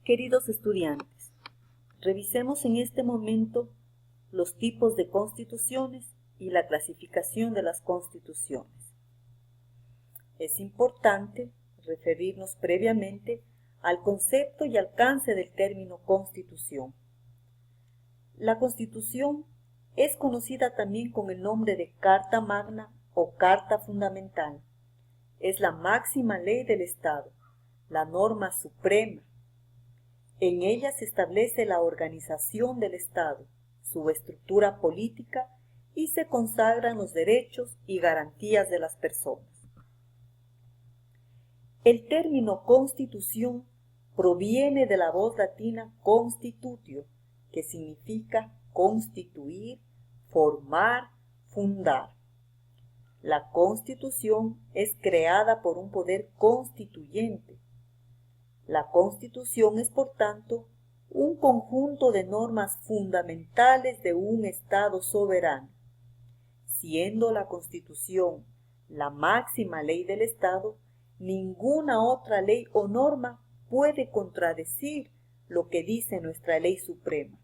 Queridos estudiantes, revisemos en este momento los tipos de constituciones y la clasificación de las constituciones. Es importante referirnos previamente al concepto y alcance del término constitución. La Constitución es conocida también con el nombre de Carta Magna o Carta Fundamental. Es la máxima ley del Estado, la norma suprema. En ella se establece la organización del Estado, su estructura política y se consagran los derechos y garantías de las personas. El término constitución proviene de la voz latina constitutio, que significa constituir, formar, fundar. La Constitución es creada por un poder constituyente. La Constitución es, por tanto, un conjunto de normas fundamentales de un Estado soberano. Siendo la Constitución la máxima ley del Estado, ninguna otra ley o norma puede contradecir lo que dice nuestra ley suprema.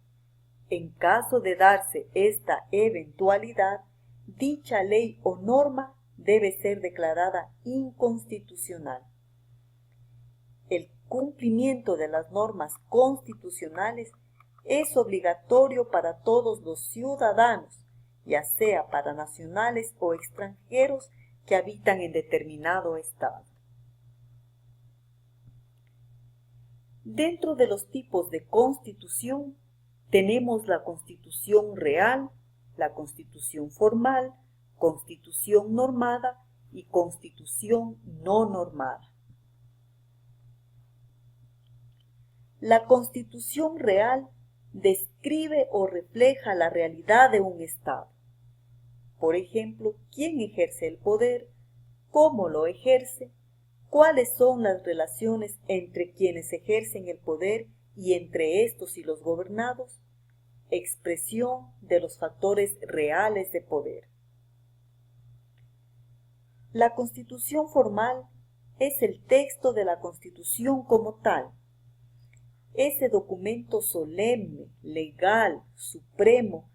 En caso de darse esta eventualidad, dicha ley o norma debe ser declarada inconstitucional. El cumplimiento de las normas constitucionales es obligatorio para todos los ciudadanos, ya sea para nacionales o extranjeros que habitan en determinado estado. Dentro de los tipos de constitución tenemos la constitución real, la constitución formal, constitución normada y constitución no normada. La constitución real describe o refleja la realidad de un Estado. Por ejemplo, quién ejerce el poder, cómo lo ejerce, cuáles son las relaciones entre quienes ejercen el poder y entre estos y los gobernados, expresión de los factores reales de poder. La Constitución formal es el texto de la Constitución como tal. Ese documento solemne, legal, supremo,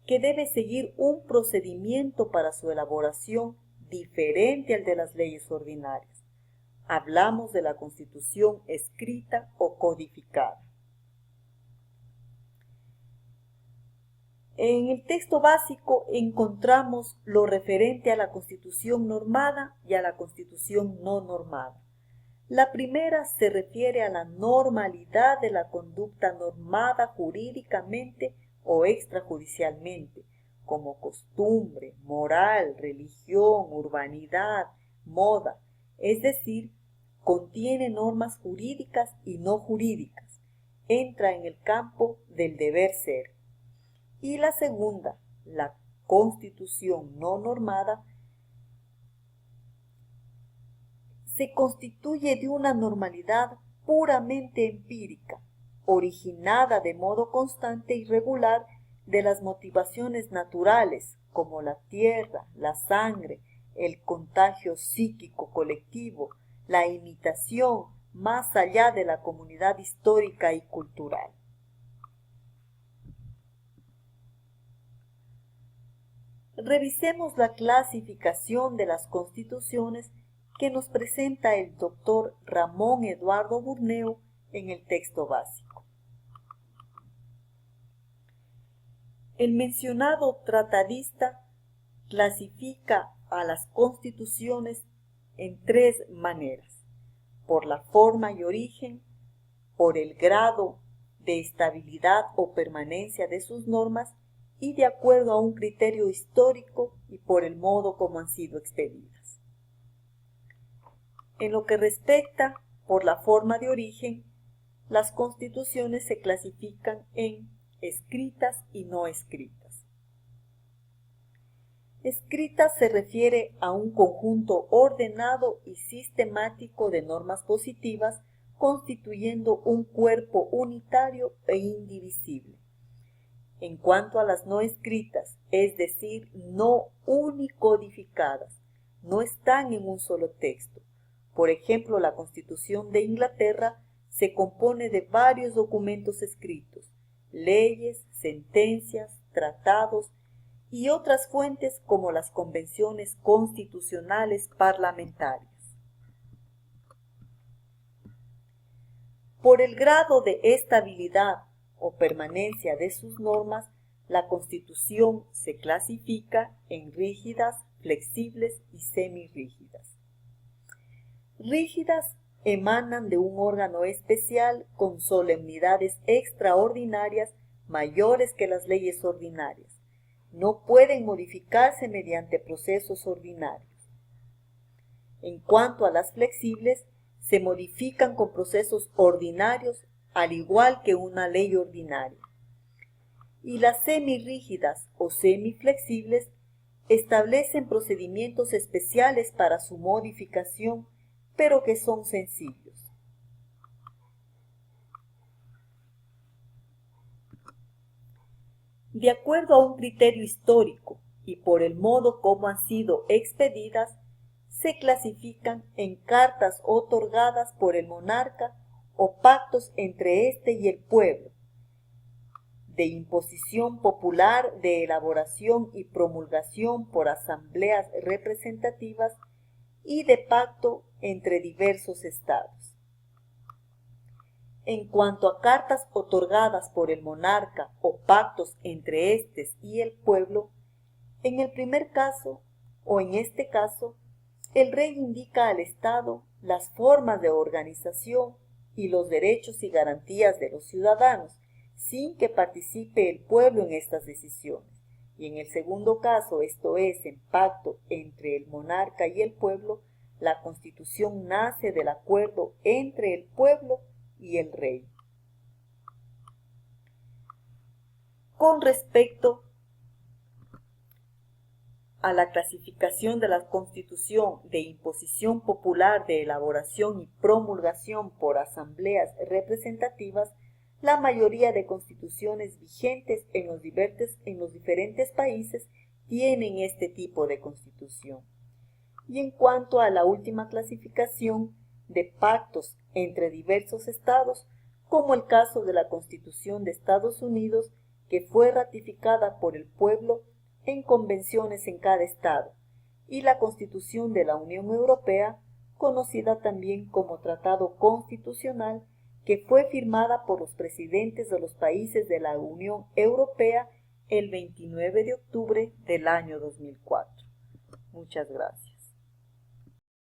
que debe seguir un procedimiento para su elaboración diferente al de las leyes ordinarias. Hablamos de la Constitución escrita o codificada. En el texto básico encontramos lo referente a la Constitución normada y a la Constitución no normada. La primera se refiere a la normalidad de la conducta normada jurídicamente o extrajudicialmente, como costumbre, moral, religión, urbanidad, moda, es decir, contiene normas jurídicas y no jurídicas, entra en el campo del deber ser. Y la segunda, la Constitución no normada, se constituye de una normalidad puramente empírica, originada de modo constante y regular de las motivaciones naturales, como la tierra, la sangre, el contagio psíquico colectivo, la imitación, más allá de la comunidad histórica y cultural. Revisemos la clasificación de las constituciones que nos presenta el doctor Ramón Eduardo Burneo en el texto básico. El mencionado tratadista clasifica a las constituciones en tres maneras: por la forma y origen, por el grado de estabilidad o permanencia de sus normas y de acuerdo a un criterio histórico y por el modo como han sido expedidas. En lo que respecta por la forma de origen, las constituciones se clasifican en escritas y no escritas. Escritas se refiere a un conjunto ordenado y sistemático de normas positivas constituyendo un cuerpo unitario e indivisible. En cuanto a las no escritas, es decir, no unicodificadas, no están en un solo texto. Por ejemplo, la Constitución de Inglaterra se compone de varios documentos escritos, leyes, sentencias, tratados y otras fuentes como las convenciones constitucionales parlamentarias. Por el grado de estabilidad o permanencia de sus normas, la Constitución se clasifica en rígidas, flexibles y semirrígidas. Rígidas emanan de un órgano especial con solemnidades extraordinarias mayores que las leyes ordinarias. No pueden modificarse mediante procesos ordinarios. En cuanto a las flexibles, se modifican con procesos ordinarios al igual que una ley ordinaria. Y las semirrígidas o semiflexibles establecen procedimientos especiales para su modificación, pero que son sencillos. De acuerdo a un criterio histórico y por el modo como han sido expedidas, se clasifican en cartas otorgadas por el monarca o pactos entre éste y el pueblo, de imposición popular, de elaboración y promulgación por asambleas representativas y de pacto entre diversos estados. En cuanto a cartas otorgadas por el monarca o pactos entre éstes y el pueblo, en el primer caso, o en este caso, el rey indica al Estado las formas de organización y los derechos y garantías de los ciudadanos, sin que participe el pueblo en estas decisiones. Y en el segundo caso, esto es, en pacto entre el monarca y el pueblo, la Constitución nace del acuerdo entre el pueblo y el rey. Con respecto a la clasificación de la Constitución de imposición popular, de elaboración y promulgación por asambleas representativas, la mayoría de constituciones vigentes en los diferentes países tienen este tipo de constitución. Y en cuanto a la última clasificación de pactos entre diversos estados, como el caso de la Constitución de Estados Unidos, que fue ratificada por el pueblo en convenciones en cada estado, y la Constitución de la Unión Europea, conocida también como Tratado Constitucional, que fue firmada por los presidentes de los países de la Unión Europea el 29 de octubre del año 2004. Muchas gracias.